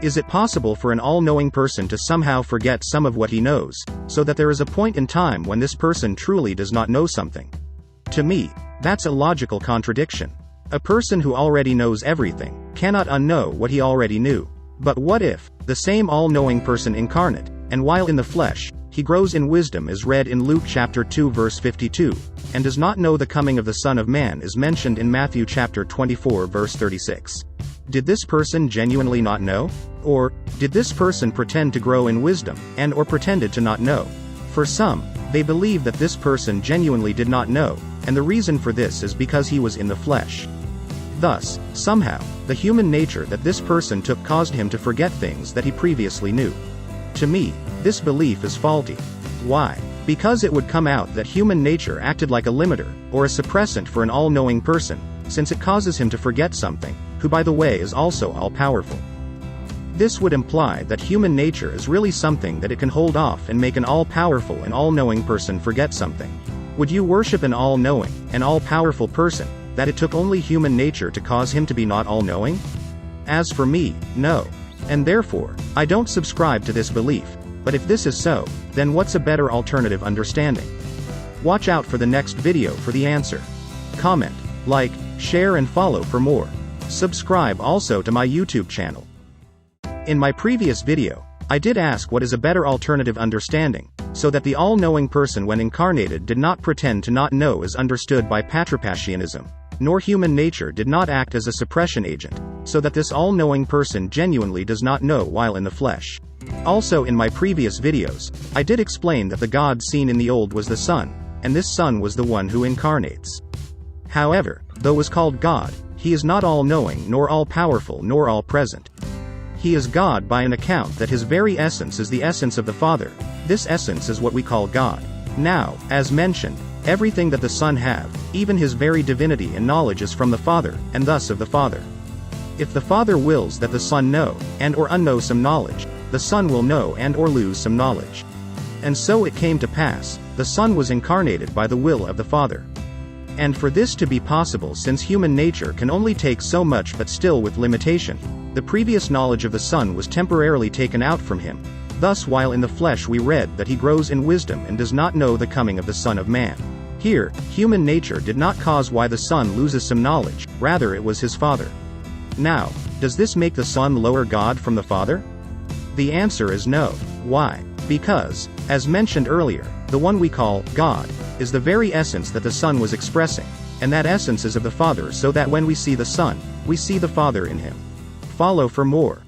Is it possible for an all-knowing person to somehow forget some of what he knows, so that there is a point in time when this person truly does not know something? To me, that's a logical contradiction. A person who already knows everything cannot unknow what he already knew. But what if the same all-knowing person incarnate, and while in the flesh, he grows in wisdom as read in Luke chapter 2 verse 52, and does not know the coming of the Son of Man as mentioned in Matthew chapter 24 verse 36? Did this person genuinely not know? Or did this person pretend to grow in wisdom, and or pretended to not know? For some, they believe that this person genuinely did not know, and the reason for this is because he was in the flesh. Thus, somehow, the human nature that this person took caused him to forget things that he previously knew. To me, this belief is faulty. Why? Because it would come out that human nature acted like a limiter, or a suppressant for an all-knowing person, since it causes him to forget something, who by the way is also all-powerful. This would imply that human nature is really something that it can hold off and make an all-powerful and all-knowing person forget something. Would you worship an all-knowing, and all-powerful person, that it took only human nature to cause him to be not all-knowing? As for me, no. And therefore, I don't subscribe to this belief, but if this is so, then what's a better alternative understanding? Watch out for the next video for the answer. Comment, like, share and follow for more. Subscribe also to my YouTube channel. In my previous video, I did ask what is a better alternative understanding, so that the all-knowing person when incarnated did not pretend to not know as understood by Patripassianism, nor human nature did not act as a suppression agent, so that this all-knowing person genuinely does not know while in the flesh. Also in my previous videos, I did explain that the God seen in the old was the Son, and this Son was the one who incarnates. However, though was called God, he is not all-knowing nor all-powerful nor all-present. He is God by an account that his very essence is the essence of the Father. This essence is what we call God. Now, as mentioned, everything that the Son have, even his very divinity and knowledge is from the Father, and thus of the Father. If the Father wills that the Son know, and or unknow some knowledge, the Son will know and or lose some knowledge. And so it came to pass, the Son was incarnated by the will of the Father. And for this to be possible, since human nature can only take so much but still with limitation, the previous knowledge of the Son was temporarily taken out from him. Thus while in the flesh we read that he grows in wisdom and does not know the coming of the Son of Man. Here, human nature did not cause why the Son loses some knowledge, rather it was his Father. Now, does this make the Son lower God from the Father? The answer is no. Why? Because, as mentioned earlier, the one we call God is the very essence that the Son was expressing, and that essence is of the Father, so that when we see the Son, we see the Father in him. Follow for more.